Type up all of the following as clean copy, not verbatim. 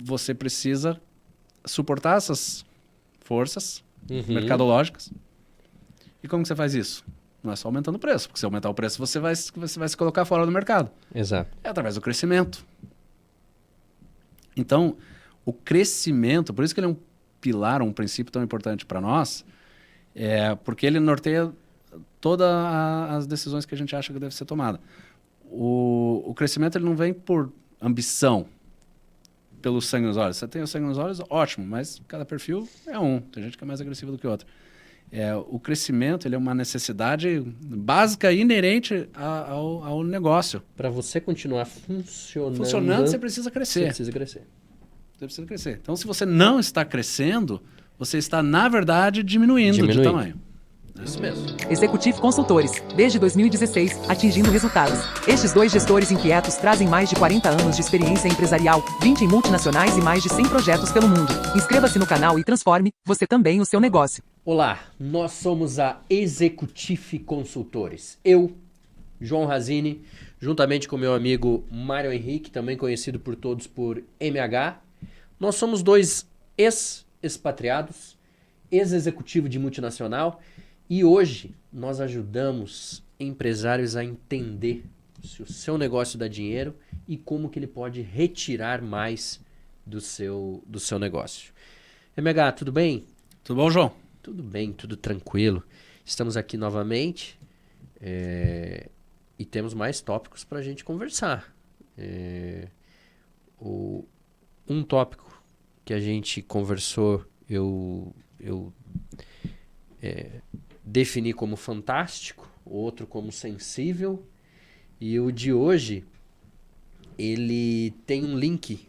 você precisa suportar essas forças mercadológicas. E como que você faz isso? Não é só aumentando o preço, porque se aumentar o preço, você vai se colocar fora do mercado. Exato. É através do crescimento. Então, o crescimento, por isso que ele é um pilar, um princípio tão importante para nós, porque ele norteia todas as decisões que a gente acha que deve ser tomada. O crescimento ele não vem por ambição, pelo sangue nos olhos. Você tem o sangue nos olhos, ótimo, mas cada perfil é um. Tem gente que é mais agressiva do que outro. O crescimento ele é uma necessidade básica e inerente ao negócio. Para você continuar funcionando, Você precisa crescer. Você precisa crescer. Você precisa crescer. Então, se você não está crescendo, você está, na verdade, diminuindo de tamanho. Isso mesmo. Executive Consultores, desde 2016, atingindo resultados. Estes 2 gestores inquietos trazem mais de 40 anos de experiência empresarial, 20 em multinacionais e mais de 100 projetos pelo mundo. Inscreva-se no canal e transforme, você também, o seu negócio. Olá, nós somos a Executive Consultores. Eu, João Razini, juntamente com meu amigo Mário Henrique, também conhecido por todos por MH, nós somos 2 ex-expatriados, ex-executivo de multinacional, e hoje nós ajudamos empresários a entender se o seu negócio dá dinheiro e como que ele pode retirar mais do seu negócio. MH, tudo bem? Tudo bom, João? Tudo bem, tudo tranquilo. Estamos aqui novamente e temos mais tópicos para a gente conversar. Um tópico que a gente conversou, eu defini como fantástico, outro como sensível, e o de hoje ele tem um link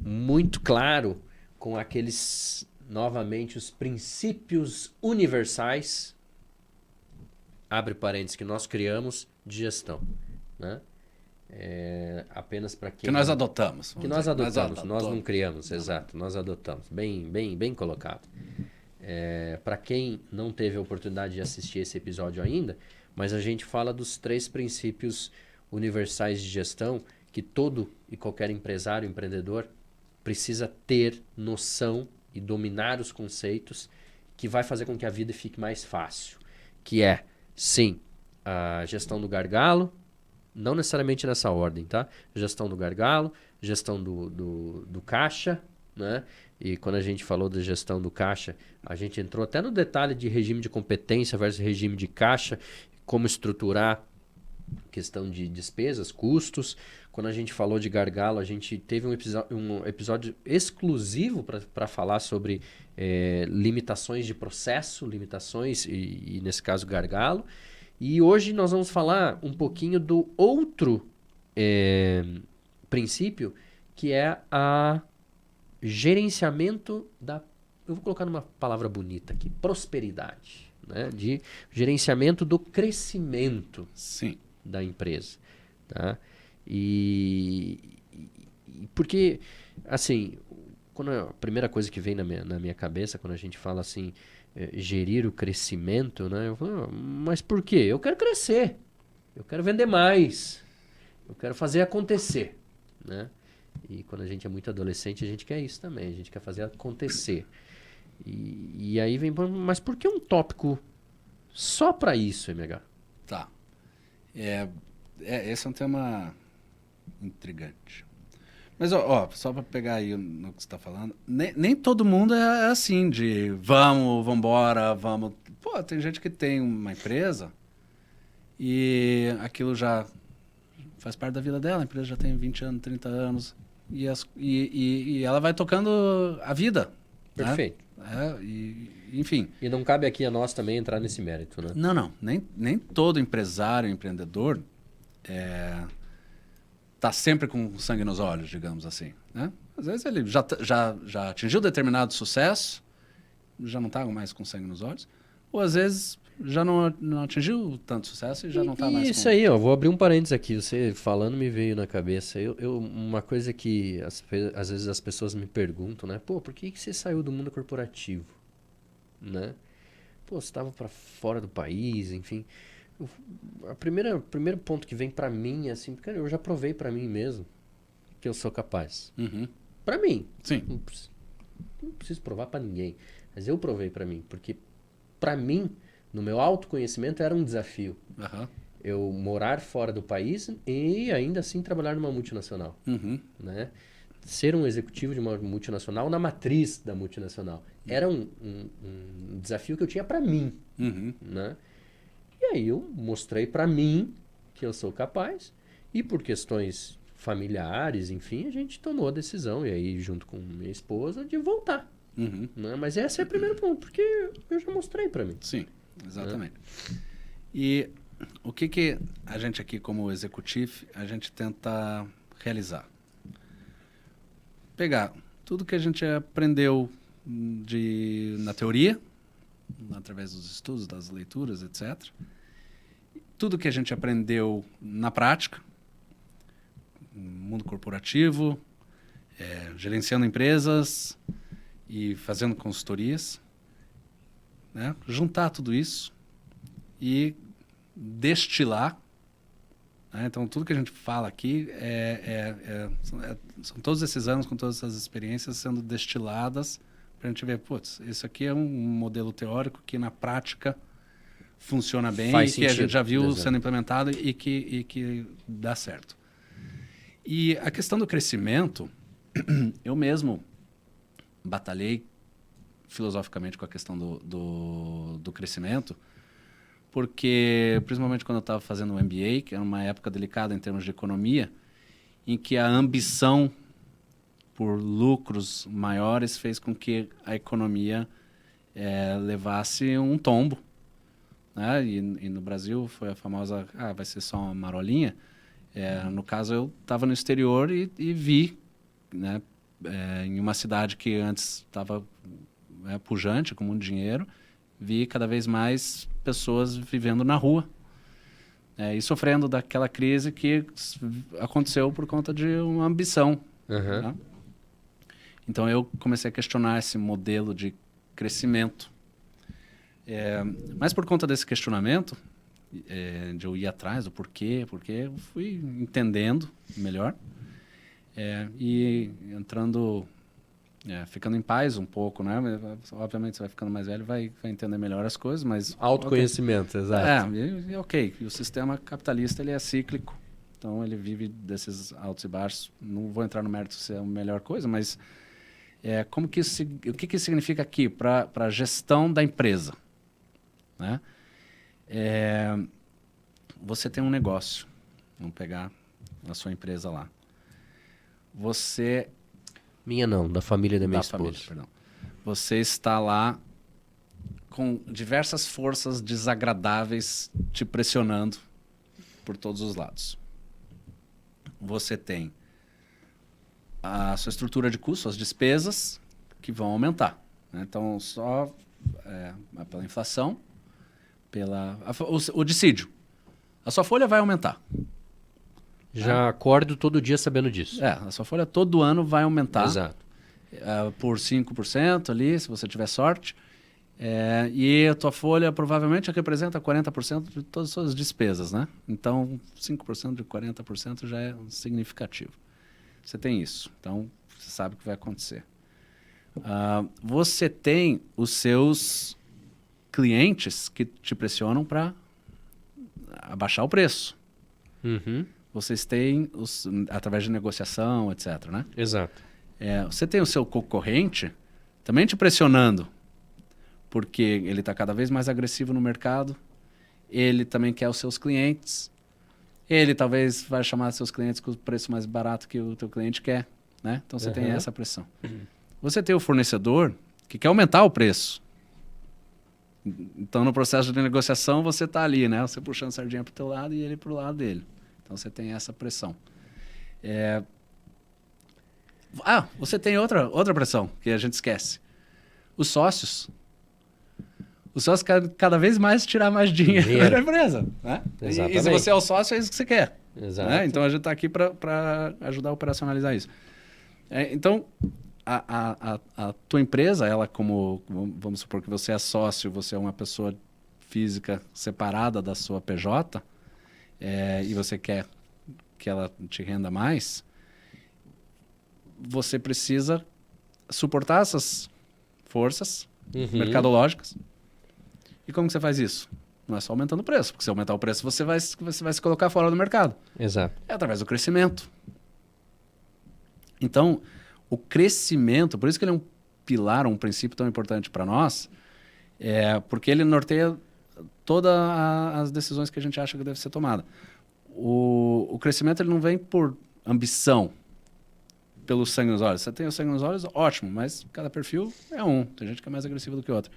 muito claro com aqueles, novamente, os princípios universais, abre parênteses, que nós criamos de gestão, né? Apenas para quem... Que nós adotamos. Que nós adotamos, nós não criamos, exato, nós adotamos, bem colocado. Para quem não teve a oportunidade de assistir esse episódio ainda, mas a gente fala dos 3 princípios universais de gestão que todo e qualquer empresário, empreendedor precisa ter noção e dominar os conceitos que vai fazer com que a vida fique mais fácil. Que é, sim, a gestão do gargalo, não necessariamente nessa ordem, tá? Gestão do gargalo, gestão do caixa, né? E quando a gente falou da gestão do caixa, a gente entrou até no detalhe de regime de competência versus regime de caixa, como estruturar questão de despesas, custos. Quando a gente falou de gargalo, a gente teve um episódio exclusivo para falar sobre limitações de processo, limitações e, nesse caso, gargalo. E hoje nós vamos falar um pouquinho do outro princípio, que é a gerenciamento eu vou colocar numa palavra bonita aqui, prosperidade, né? De gerenciamento do crescimento da empresa, tá? E porque, assim, quando a primeira coisa que vem na minha cabeça, quando a gente fala assim, gerir o crescimento, né? Eu falo, mas por quê? Eu quero crescer, eu quero vender mais, eu quero fazer acontecer, né? E quando a gente é muito adolescente, a gente quer isso também. A gente quer fazer acontecer. E aí vem... Mas por que um tópico só para isso, MH? Tá. Esse é um tema intrigante. Mas, só para pegar aí no que você está falando, nem todo mundo é assim, de vamos embora, vamos... Pô, tem gente que tem uma empresa e aquilo já faz parte da vida dela. A empresa já tem 20 anos, 30 anos... E ela vai tocando a vida. Perfeito. Né? Enfim. E não cabe aqui a nós também entrar nesse mérito, né? Não. Nem todo empresário, empreendedor tá sempre com sangue nos olhos, digamos assim. Né? Às vezes ele já atingiu determinado sucesso, já não está mais com sangue nos olhos. Ou às vezes já não atingiu tanto sucesso e já não está mais isso com... aí, ó, vou abrir um parênteses aqui. Você falando me veio na cabeça. Uma coisa que às vezes as pessoas me perguntam, né? Pô, por que você saiu do mundo corporativo? Né? Pô, você estava para fora do país, enfim. O primeiro ponto que vem para mim, assim, cara, eu já provei para mim mesmo que eu sou capaz. Uhum. para mim. Sim. Não preciso provar para ninguém. Mas eu provei para mim. Porque para mim, no meu autoconhecimento, era um desafio. Aham. Eu morar fora do país e ainda assim trabalhar numa multinacional. Uhum. Né? Ser um executivo de uma multinacional na matriz da multinacional. Era um desafio que eu tinha para mim. Uhum. Né? E aí eu mostrei para mim que eu sou capaz. E por questões familiares, enfim, a gente tomou a decisão, e aí junto com minha esposa, de voltar. Uhum. Né? Mas esse é o primeiro ponto, porque eu já mostrei para mim. Sim, exatamente. E o que a gente aqui como executivo, a gente tenta realizar? Pegar tudo que a gente aprendeu na teoria, através dos estudos, das leituras, etc. Tudo que a gente aprendeu na prática, no mundo corporativo, gerenciando empresas e fazendo consultorias, né? Juntar tudo isso e destilar, né? Então, tudo que a gente fala aqui são todos esses anos com todas essas experiências sendo destiladas para a gente ver, putz, isso aqui é um modelo teórico que na prática funciona bem Faz e que a sentido. gente já viu Exato. sendo implementado e que dá certo. E a questão do crescimento, eu mesmo batalhei filosoficamente com a questão do crescimento, porque, principalmente quando eu estava fazendo o MBA, que era uma época delicada em termos de economia, em que a ambição por lucros maiores fez com que a economia levasse um tombo. Né? E no Brasil foi a famosa, vai ser só uma marolinha. No caso, eu estava no exterior e vi, né, em uma cidade que antes estava pujante, com muito dinheiro, vi cada vez mais pessoas vivendo na rua e sofrendo daquela crise que aconteceu por conta de uma ambição. Uhum. Né? Então, eu comecei a questionar esse modelo de crescimento. Mas por conta desse questionamento, de eu ir atrás do porquê, eu fui entendendo melhor e entrando, ficando em paz um pouco, né? Obviamente você vai ficando mais velho, vai entender melhor as coisas, mas Autoconhecimento, exato. Ok. E o sistema capitalista ele é cíclico, então ele vive desses altos e baixos. Não vou entrar no mérito se é a melhor coisa, mas o que isso significa aqui para a gestão da empresa, né? Você tem um negócio, vamos pegar a sua empresa lá. Minha não, da família da minha esposa. Família, perdão. Você está lá com diversas forças desagradáveis te pressionando por todos os lados. Você tem a sua estrutura de custos, as despesas que vão aumentar, né? Então, só pela inflação, o dissídio. A sua folha vai aumentar. Já acordo todo dia sabendo disso. A sua folha todo ano vai aumentar. Exato. Por 5% ali, se você tiver sorte. E a tua folha provavelmente representa 40% de todas as suas despesas, né? Então, 5% de 40% já é significativo. Você tem isso. Então, você sabe o que vai acontecer. Você tem os seus clientes que te pressionam para abaixar o preço. Uhum. Vocês têm, através de negociação, etc., né? Exato. Você tem o seu concorrente também te pressionando, porque ele está cada vez mais agressivo no mercado, ele também quer os seus clientes, ele talvez vai chamar seus clientes com o preço mais barato que o teu cliente quer, né? Então você tem essa pressão. Você tem o fornecedor que quer aumentar o preço. Então no processo de negociação você está ali, né? Você puxando sardinha para o teu lado e ele para o lado dele. Então você tem essa pressão. Você tem outra pressão que a gente esquece. Os sócios. Os sócios querem cada vez mais tirar mais dinheiro da empresa. Né? E se você é o sócio, é isso que você quer. Exato. Né? Então a gente está aqui para ajudar a operacionalizar isso. Então, a tua empresa, ela como, vamos supor que você é sócio, você é uma pessoa física separada da sua PJ, e você quer que ela te renda mais, você precisa suportar essas forças Uhum. mercadológicas. E como que você faz isso? Não é só aumentando o preço, porque se aumentar o preço, você vai se colocar fora do mercado. Exato. É através do crescimento. Então, o crescimento, por isso que ele é um pilar, um princípio tão importante para nós, porque ele norteia todas as decisões que a gente acha que deve ser tomada. O crescimento ele não vem por ambição, pelo sangue nos olhos. Você tem o sangue nos olhos, ótimo, mas cada perfil é um. Tem gente que é mais agressiva do que outro.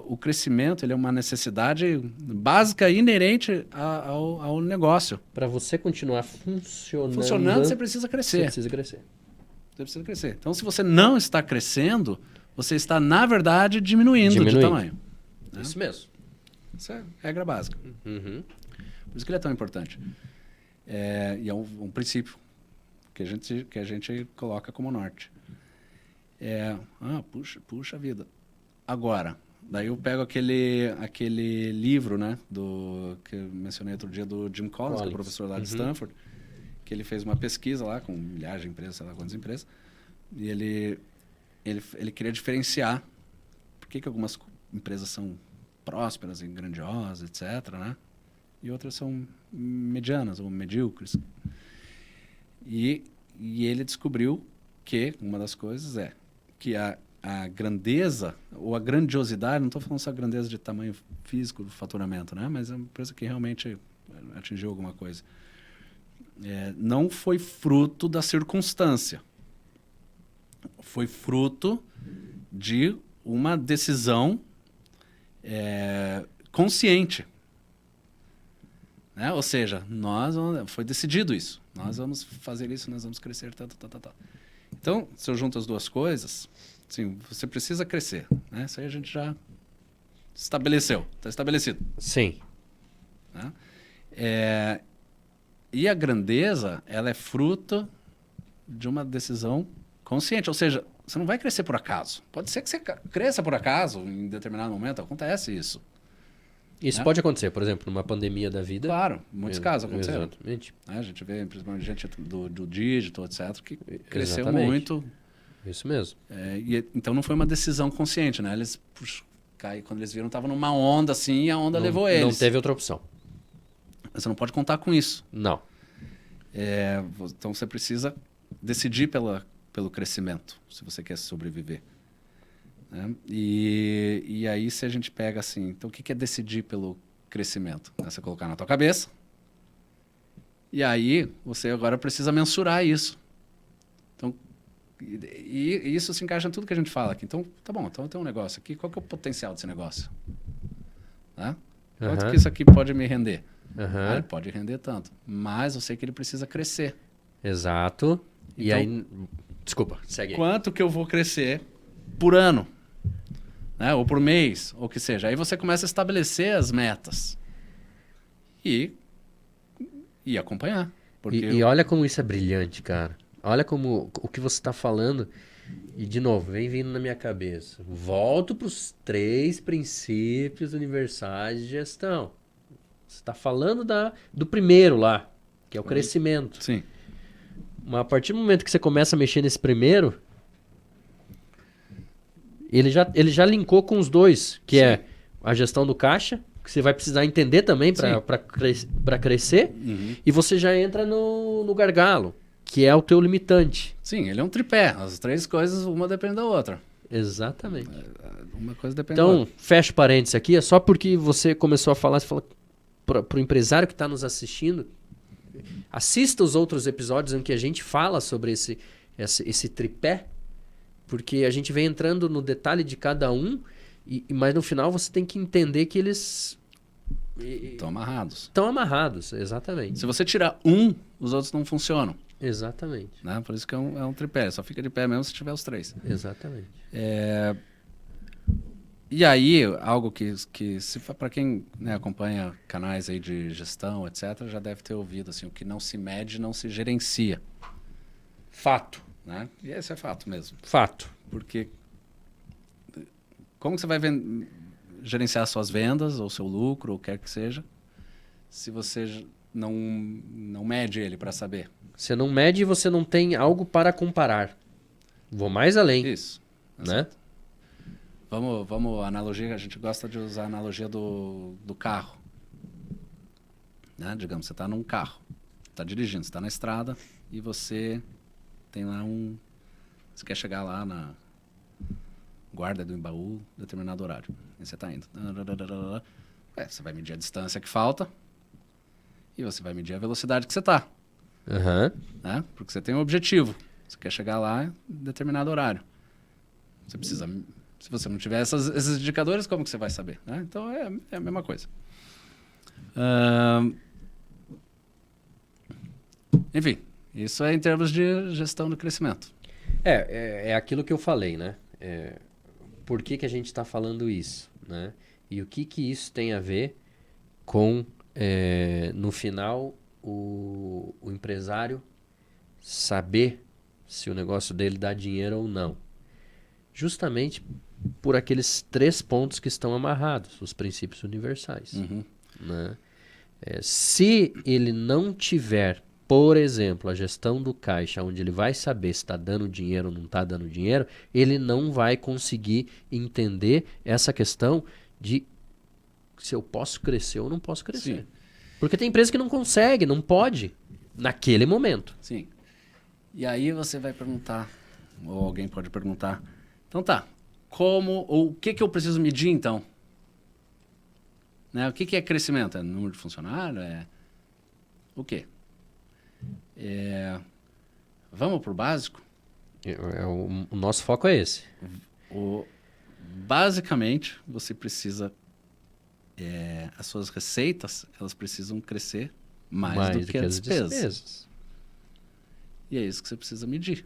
O crescimento ele é uma necessidade básica e inerente ao negócio. Para você continuar funcionando, Você precisa crescer. você precisa crescer. Você precisa crescer. Então, se você não está crescendo, você está, na verdade, diminuindo de tamanho. Né? Isso mesmo. Isso é regra básica. Uhum. Por isso que ele é tão importante. E é um princípio que a gente coloca como norte. Puxa vida. Agora, daí eu pego aquele livro, né, que eu mencionei outro dia, do Jim Collins, que é o professor lá de Stanford, que ele fez uma pesquisa lá com milhares de empresas, sei lá quantas empresas, e ele queria diferenciar por que algumas empresas são prósperas e grandiosas, etc., né? E outras são medianas ou medíocres. E ele descobriu que uma das coisas é que a grandeza ou a grandiosidade, não estou falando só grandeza de tamanho físico do faturamento, né? Mas é uma empresa que realmente atingiu alguma coisa. Não foi fruto da circunstância. Foi fruto de uma decisão consciente. Né? Ou seja, foi decidido isso. Nós vamos fazer isso, nós vamos crescer. Então, se eu junto as duas coisas, assim, você precisa crescer. Né? Isso aí a gente já estabeleceu. Está estabelecido. Sim. Né? E a grandeza, ela é fruto de uma decisão consciente. Ou seja, você não vai crescer por acaso. Pode ser que você cresça por acaso em determinado momento. Acontece isso. Isso pode acontecer, por exemplo, numa pandemia da vida. Claro, em muitos casos aconteceram. Exatamente. A gente vê, principalmente gente do digital, etc., que cresceu Exatamente. muito. Isso mesmo. Então não foi uma decisão consciente, né? Eles, quando eles viram, estavam numa onda assim e a onda levou eles. Não teve outra opção. Você não pode contar com isso. Não. Então você precisa decidir pelo crescimento, se você quer sobreviver. Né? E aí se a gente pega assim, então o que é decidir pelo crescimento? É você colocar na tua cabeça. E aí você agora precisa mensurar isso. Então, e isso se encaixa em tudo que a gente fala aqui. Então, tá bom, então tem um negócio aqui. Qual que é o potencial desse negócio? Né? Quanto que isso aqui pode me render? Ele pode render tanto. Mas eu sei que ele precisa crescer. Exato. Então, e aí... Desculpa, segue aí. Quanto que eu vou crescer por ano? Né? Ou por mês, ou o que seja. Aí você começa a estabelecer as metas. E acompanhar. Porque E olha como isso é brilhante, cara. Olha como o que você está falando. E, de novo, vem vindo na minha cabeça. Volto para os 3 princípios universais de gestão. Você está falando do primeiro lá, que é o crescimento. Sim. Mas a partir do momento que você começa a mexer nesse primeiro, ele já linkou com os dois, que é a gestão do caixa, que você vai precisar entender também para crescer, e você já entra no gargalo, que é o teu limitante. Sim, ele é um tripé. As 3 coisas, uma depende da outra. Exatamente. Uma coisa depende da Então, outra. fecha parênteses aqui, é só porque você começou a falar, você fala para o empresário que está nos assistindo, assista os outros episódios em que a gente fala sobre esse tripé, porque a gente vem entrando no detalhe de cada um, mas no final você tem que entender que eles Estão amarrados. estão amarrados, exatamente. Se você tirar um, os outros não funcionam. Exatamente. Né? Por isso que é um tripé. Só fica de pé mesmo se tiver os 3. Exatamente. E aí, algo que para quem acompanha canais aí de gestão, etc., já deve ter ouvido, assim, o que não se mede, não se gerencia. Fato. Né? E esse é fato mesmo. Fato. Porque como que você vai gerenciar suas vendas, ou seu lucro, ou quer que seja, se você não mede ele para saber. Você não mede e você não tem algo para comparar. Vou mais além. Isso. Né? Vamos analogia, a gente gosta de usar a analogia do carro. Né? Digamos, você está num carro, está dirigindo, você está na estrada e você tem lá você quer chegar lá na Guarda do Embaú, determinado horário. E você está indo. Você vai medir a distância que falta e você vai medir a velocidade que você está. Né? Porque você tem um objetivo. Você quer chegar lá em determinado horário. Você precisa... Se você não tiver esses indicadores, como que você vai saber? Né? Então, é a mesma coisa. Enfim, isso é em termos de gestão do crescimento. É aquilo que eu falei, né? Por que a gente está falando isso? Né? E o que isso tem a ver com, no final, o empresário saber se o negócio dele dá dinheiro ou não? Justamente por aqueles 3 pontos que estão amarrados, os princípios universais. Né? Se ele não tiver, por exemplo, a gestão do caixa, onde ele vai saber se está dando dinheiro ou não está dando dinheiro, ele não vai conseguir entender essa questão de se eu posso crescer ou não posso crescer. Sim. Porque tem empresa que não consegue, não pode, naquele momento. Sim. E aí você vai perguntar, ou alguém pode perguntar, então tá, ou o que eu preciso medir então? Né? O que é crescimento? É número de funcionário? É o quê? Vamos pro básico? O nosso foco é esse. Basicamente, você precisa... as suas receitas, elas precisam crescer mais do que as despesas. E é isso que você precisa medir.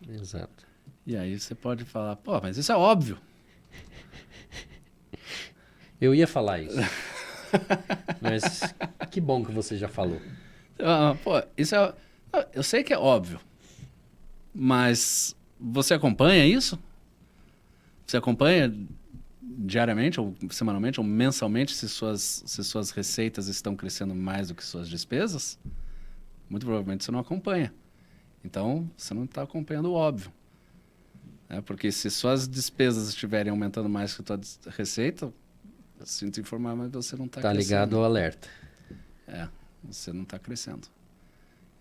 Exato. E aí você pode falar, pô, mas isso é óbvio. Eu ia falar isso. Mas que bom que você já falou. Pô, eu sei que é óbvio. Mas você acompanha isso? Você acompanha diariamente, ou semanalmente, ou mensalmente, se suas receitas estão crescendo mais do que suas despesas? Muito provavelmente você não acompanha. Então, você não está acompanhando o óbvio. Porque se suas despesas estiverem aumentando mais que a sua receita, eu sinto informar, mas você não está crescendo. Está ligado ao alerta. Você não está crescendo.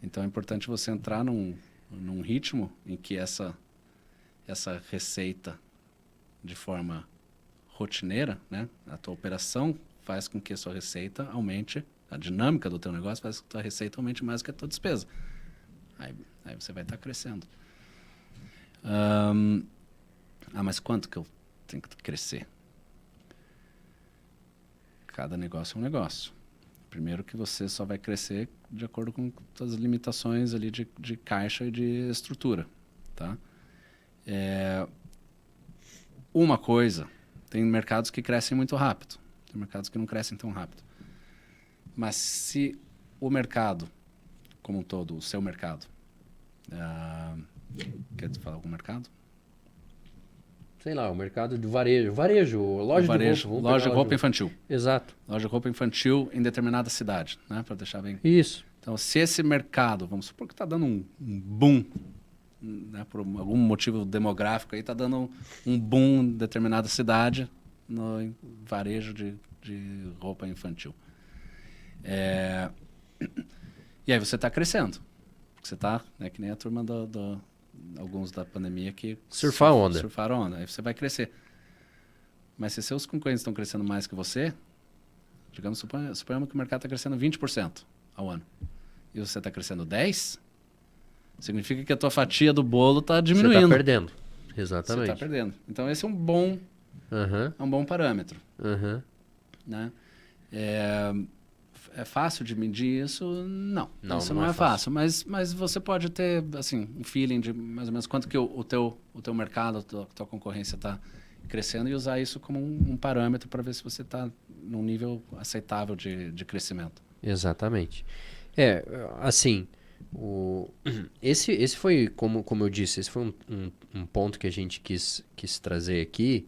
Então, é importante você entrar num ritmo em que essa receita, de forma rotineira, né? A tua operação faz com que a sua receita aumente, a dinâmica do teu negócio faz com que a tua receita aumente mais que a tua despesa. Aí você vai estar crescendo. Mas quanto que eu tenho que crescer? Cada negócio é um negócio. Primeiro que você só vai crescer de acordo com as limitações ali de caixa e de estrutura. Tá? Uma coisa, tem mercados que crescem muito rápido, tem mercados que não crescem tão rápido. Mas se o mercado, como um todo, o seu mercado, quer falar algum mercado? Sei lá, o mercado de varejo, loja de roupa. Loja de roupa infantil. Exato. Loja de roupa infantil em determinada cidade, né? Para deixar bem... Isso. Então, se esse mercado, vamos supor que está dando um boom, né? Por algum motivo demográfico aí, está dando um boom em determinada cidade no varejo de roupa infantil. E aí você está crescendo. Porque você está, que nem a turma alguns da pandemia que... Surfaram onda. Aí você vai crescer. Mas se seus concorrentes estão crescendo mais que você, digamos, suponhamos que o mercado está crescendo 20% ao ano. E você está crescendo 10%, significa que a tua fatia do bolo está diminuindo. Você está perdendo. Exatamente. Você está perdendo. Então, esse é um bom parâmetro. Né? É fácil de medir isso? Não. Isso não é fácil. Mas você pode ter assim, um feeling de mais ou menos quanto que o teu mercado, a tua concorrência está crescendo e usar isso como um parâmetro para ver se você está num nível aceitável de crescimento. Exatamente. Assim, esse foi, como eu disse, esse foi um ponto que a gente quis trazer aqui,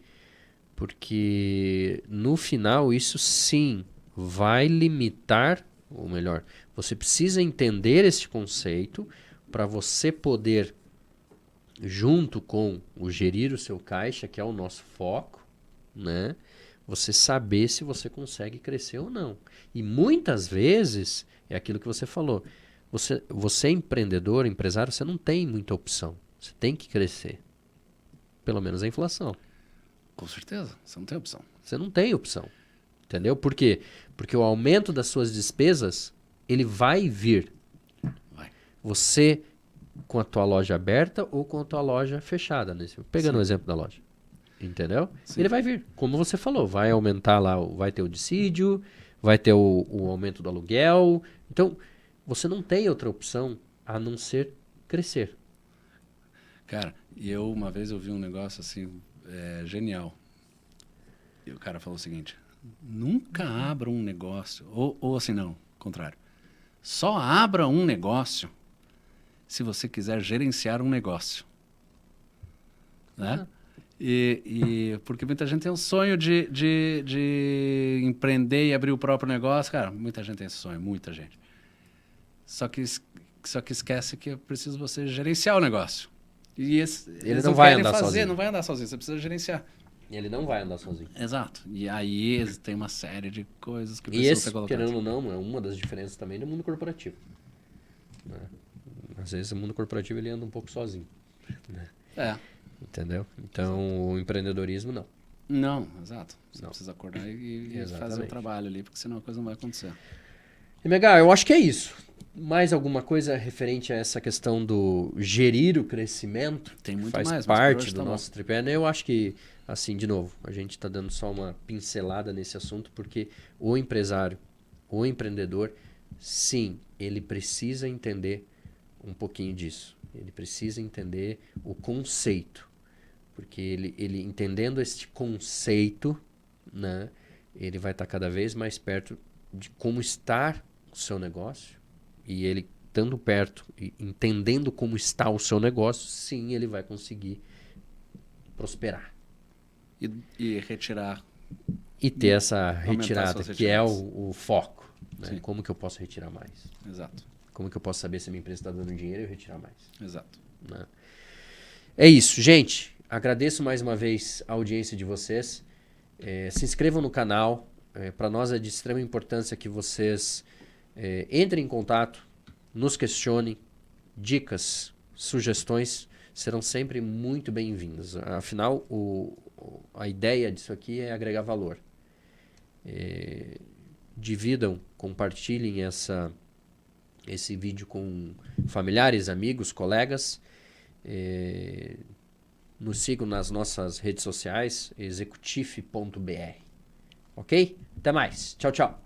porque no final isso sim vai limitar, ou melhor, você precisa entender esse conceito para você poder, junto com o gerir o seu caixa, que é o nosso foco, né? Você saber se você consegue crescer ou não. E muitas vezes, é aquilo que você falou, você é empreendedor, empresário, você não tem muita opção. Você tem que crescer. Pelo menos a inflação. Com certeza, você não tem opção. Você não tem opção. Entendeu? Por quê? Porque o aumento das suas despesas, ele vai vir. Vai. Você com a tua loja aberta ou com a tua loja fechada. Pegando o exemplo da loja. Entendeu? Sim. Ele vai vir. Como você falou, vai aumentar lá, vai ter o dissídio, vai ter o aumento do aluguel. Então, você não tem outra opção a não ser crescer. Cara, uma vez eu vi um negócio assim, genial. E o cara falou o seguinte: nunca abra um negócio, ou assim, não, contrário. Só abra um negócio se você quiser gerenciar um negócio. Né? Porque muita gente tem um sonho de empreender e abrir o próprio negócio. Cara, muita gente tem esse sonho, muita gente. Só que esquece que é preciso você gerenciar o negócio. E ele não vai andar sozinho. Não vai andar sozinho, você precisa gerenciar. Ele não vai andar sozinho. Exato. E aí tem uma série de coisas que precisam ser colocadas. Querendo ou não, é uma das diferenças também do mundo corporativo. Né? Às vezes o mundo corporativo ele anda um pouco sozinho. Né? Entendeu? Então o empreendedorismo não. Não, exato. Você Não. precisa acordar e fazer o trabalho ali, porque senão a coisa não vai acontecer. MH, eu acho que é isso. Mais alguma coisa referente a essa questão do gerir o crescimento? Tem muito faz mais, parte do nosso tripé. Eu acho que, assim, de novo, a gente está dando só uma pincelada nesse assunto, porque o empresário, o empreendedor, sim, ele precisa entender um pouquinho disso. Ele precisa entender o conceito. Porque ele entendendo este conceito, né, ele vai estar cada vez mais perto de como está o seu negócio. E ele, estando perto e entendendo como está o seu negócio, sim, ele vai conseguir prosperar. E retirar. E ter essa retirada, que é o foco. Né? Como que eu posso retirar mais? Exato. Como que eu posso saber se a minha empresa está dando dinheiro e eu retirar mais? Exato. Né? É isso, gente. Agradeço mais uma vez a audiência de vocês. Se inscrevam no canal. Para nós é de extrema importância que vocês entrem em contato, nos questionem, dicas, sugestões serão sempre muito bem-vindas. Afinal, a ideia disso aqui é agregar valor. Dividam, compartilhem esse vídeo com familiares, amigos, colegas. Nos sigam nas nossas redes sociais, executif.br. Ok? Até mais. Tchau, tchau.